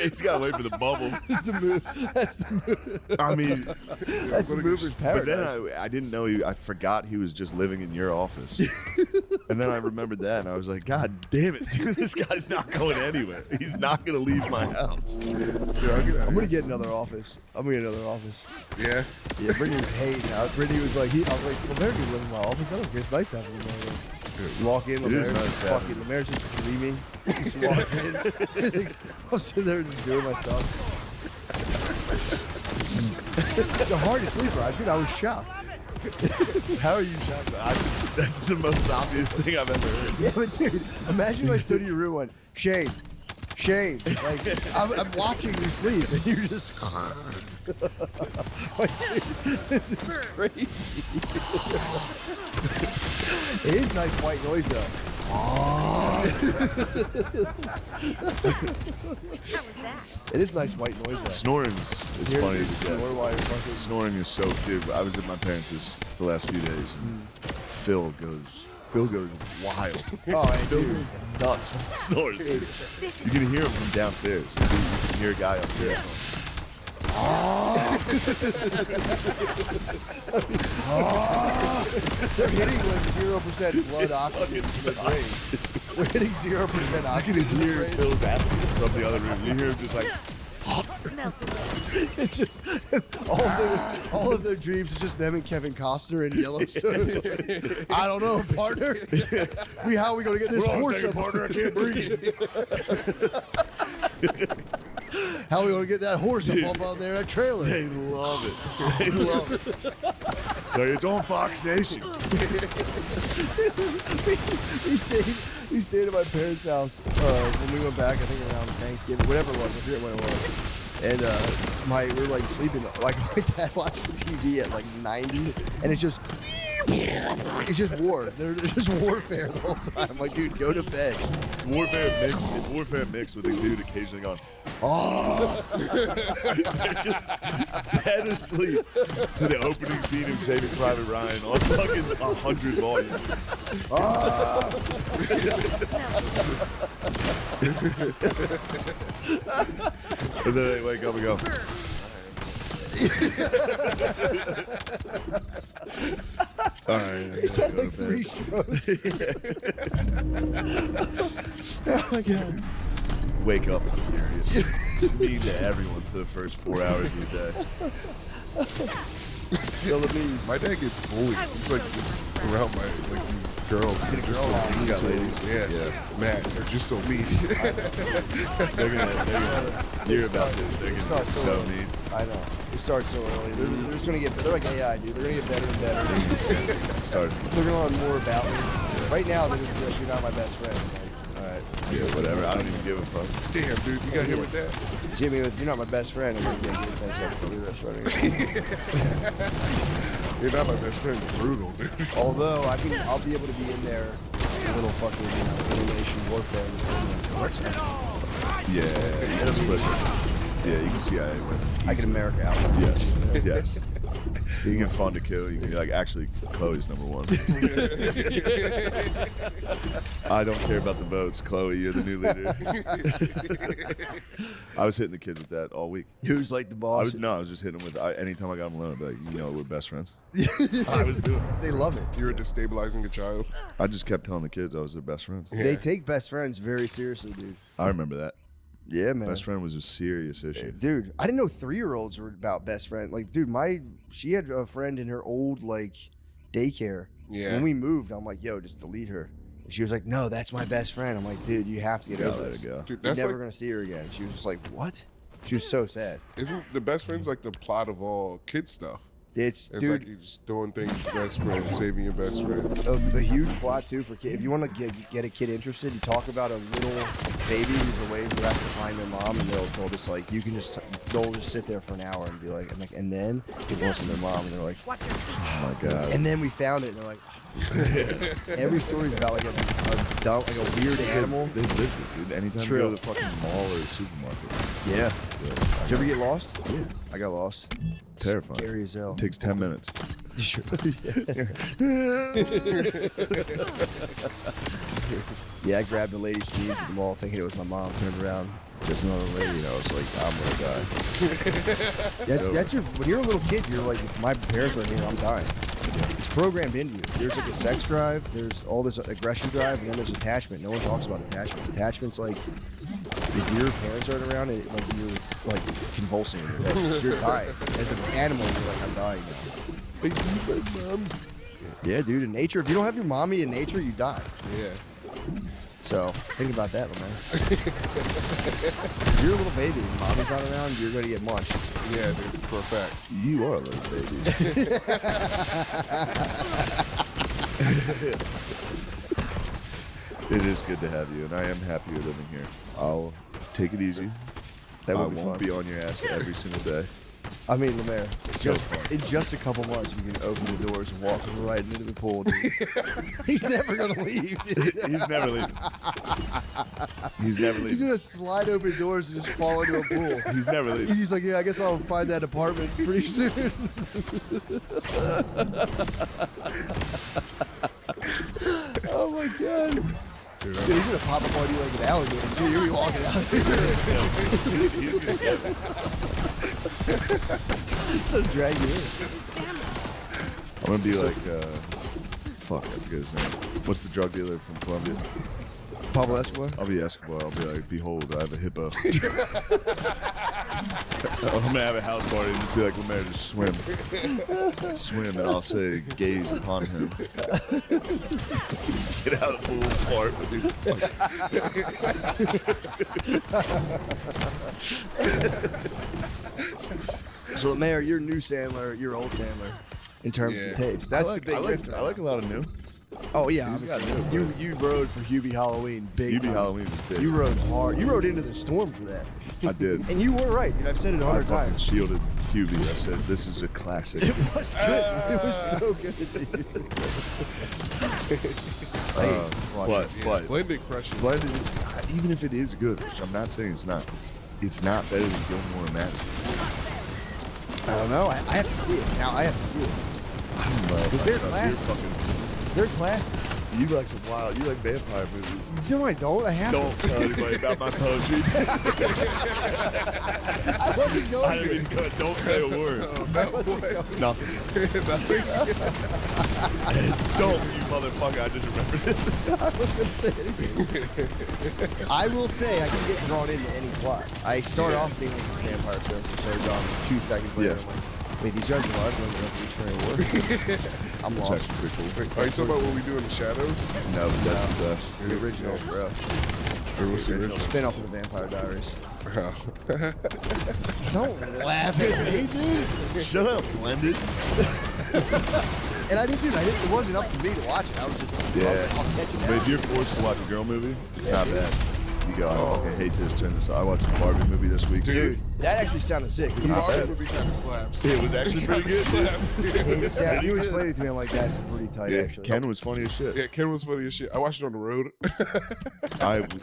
He's got to wait for the bubble. That's the move. That's the move. I mean, That's the mover's but paradise. then I didn't know I forgot he was just living in your office. And then I remembered that, and I was like, God damn it, dude, this guy's not going anywhere. He's not going to leave my house. I'm gonna get another office. Yeah. Yeah, Brittany was hating. Brittany was like, I was like, Lemaire can live in my office. I don't care. It's nice having Lemaire. You walk in, Lemaire's nice fucking, Lemaire's just dreaming. Just walk in. I'm sitting there just doing my stuff. The hardest sleeper. I think I was shocked. How are you shocked? That's the most obvious thing I've ever heard. Yeah, but dude, imagine if I stood in your room and went, Shane. Like, I'm watching you sleep, and you're just. Like, dude, this is crazy. It is nice white noise, though. It is nice white noise, though. Snoring is funny. Snore while you're fucking. Snoring is so cute. I was at my parents' the last few days, and Phil goes wild. Oh, and Phil dude, goes nuts when he snores. You can hear him from downstairs. You can hear a guy up there. they're hitting like 0% blood oxygen in the brain. They're hitting 0% I oxygen can in the hear brain. Phil's apathy from the other room. You hear him just like. It's just all of their dreams is just them and Kevin Costner in Yellowstone. I don't know, partner. How are we gonna get this horse up? Partner, I can't breathe. How are we gonna get that horse up on there, that trailer? They love it. They love it. Like, it's on Fox Nation. We stayed at my parents' house when we went back. I think around Thanksgiving, whatever it was. I forget when it was. And we were like sleeping. Like my dad watches TV at like 90, and it's just war. They're just warfare the whole time. I'm like, dude, go to bed. Warfare mixed with a dude occasionally going, oh! They're just dead asleep to the opening scene of Saving Private Ryan on fucking 100 volume. And then they wake up and go, all right. He's had like 3 strokes. Oh my god. Wake up furious. Mean to everyone for the first 4 hours of the day. My dad gets bullied. He's like just around these girls. They're just so mean to him. Yeah. Man, they're just so mean. They're gonna hear about this. They're gonna Start get so so early. mean. I know. We start so early. They're just gonna get. They're like AI, dude. They're gonna get better and better. Start. They're gonna learn more about me. Right now, they're just like, you're not my best friend. Like, all right. Yeah, whatever. I don't even give a fuck. Damn, dude, you got hit with that? Jimmy, you're not my best friend. I'm gonna get you a best friend. You're not my best friend. You're brutal, dude. Although I'll be able to be in there, a little fucking elimination warfare. And just be like, Yeah, you split. Yeah, you can see I went. I can America out. Yes, yes. Speaking of fun to kill, you can be like, actually, Chloe's number 1. I don't care about the votes. Chloe, you're the new leader. I was hitting the kids with that all week. Who's like the boss? I was just hitting them with, anytime I got them alone, I'd be like, we're best friends. I was doing it. They love it. You're destabilizing a child. I just kept telling the kids I was their best friend. Yeah. They take best friends very seriously, dude. I remember that. Yeah, man. Best friend was a serious issue. Dude, I didn't know 3-year-olds were about best friend. Like, dude, she had a friend in her old like daycare. Yeah. When we moved, I'm like, yo, just delete her. And she was like, no, that's my best friend. I'm like, dude, you have to get Yeah, over let this. it go. Dude, You're that's never like, gonna see her again. She was just like, what? She was so sad. isn't the best friends like the plot of all kid stuff? It's It's dude, like you're just doing things with your best friend, saving your best friend. a huge plot too for kids. If you want to get a kid interested, you talk about a little baby who's away who has to find their mom, and they'll just like they'll just sit there for an hour and be like, and then he wants their mom, and they're like, Oh my God. and then we found it, and they're like. Every story's about like a weird animal. They lived it, dude. Anytime True. you go to the fucking mall or the supermarket. Yeah. Yeah. Did you ever get lost? Yeah. I got lost. Terrifying. Scary as hell. It takes 10 minutes. Sure. Yeah, I grabbed a lady's jeans at the mall thinking it was my mom. Turned around, just another lady. And I was like, I'm gonna die. That's your. When you're a little kid, you're like, my parents are here. I'm dying. It's programmed into you. There's like a sex drive. There's all this aggression drive, and then there's attachment. No one talks about attachment. Attachment's like, if your parents aren't around, like you're like convulsing. You're dying. As an animal, you're like, I'm dying now. I need my mom. Yeah, dude. In nature, if you don't have your mommy in nature, you die. Yeah. So think about that, man. If you're a little baby and mommy's not around, you're gonna get munched. Yeah, dude, for a fact. You are a little baby. It is good to have you, and I am happy you're living here. I'll take it easy. That I would be won't fun. be on your ass every single day. I mean, Lemaire, So fun. in just a couple months, you can open the doors and walk right into the pool, dude. He's never gonna leave, dude. He's never leaving. He's never He's leaving. gonna slide open doors and just fall into a pool. He's never leaving. He's like, yeah, I guess I'll find that apartment pretty soon. Oh my god. Dude, he's gonna pop up on you like an alligator. Dude, you'll be walking out. He's gonna get me. He's gonna drag you in. I'm gonna be like, fuck, I forget his name. What's the drug dealer from Colombia? Pablo Escobar? I'll be Escobar. I'll be like, behold, I have a hippo. I'm gonna have a house party and just be like, Lemaire, just swim. Swim, and I'll say, gaze upon him. Get out of the pool, fart, dude. So, Lemaire, you're new Sandler, you're old Sandler in terms of the tapes. That's the big difference. I like a lot of new. Oh, yeah. He's got obviously. new, You rode for Hubie Halloween big Hubie time. Halloween was big. You rode hard. You rode into the storm for that. I did. And you were right. And I've said it I 100 fucking times. shielded Hubie. I said, this is a classic. It was good. It was so good, dude. But Blended crushes. Blended is not, even if it is good, which I'm not saying it's not better than Gilmore and Matt. I don't know. I have to see it. Now I have to see it. I don't know. Because they're classic. They're classic. You like some wild, you like vampire movies. No, I don't. I have Don't tell anybody about my poetry. I wasn't going I didn't mean to go, don't say a word. Nothing. Don't, you motherfucker. I just remembered it. I wasn't going to say anything. I will say I can get drawn into any plot. I start off seeing these vampire films and start drawn 2 seconds later. Yeah. I'm like, wait, these guys are alive when they're Revolutionary War? I'm That's lost. actually pretty cool. Are you talking about what we do in the shadows? No, but that's the best. The originals, bro. Or what's the original? Spin off of the Vampire Diaries. Oh. Don't laugh at me, dude. Shut up, Blended. And I didn't, dude. It wasn't up to me to watch it. I was just, I was Yeah. like, I'll catch it But now. if you're forced to watch a girl movie, it's not bad. You go, I fucking hate this, turn this on. I watched a Barbie movie this week. Dude, that actually sounded sick. The Barbie movie kind of slaps. It was actually pretty good. Slaps. You explained it to me. I'm like, that's pretty tight, Yeah, actually. Ken was funny as shit. Yeah, Ken was funny as shit. I watched it on the road.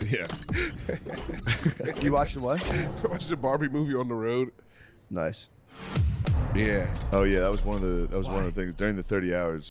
Yeah. You watched the what? I watched the Barbie movie on the road. Nice. Yeah. Oh yeah, that was one of the things during the 30 hours.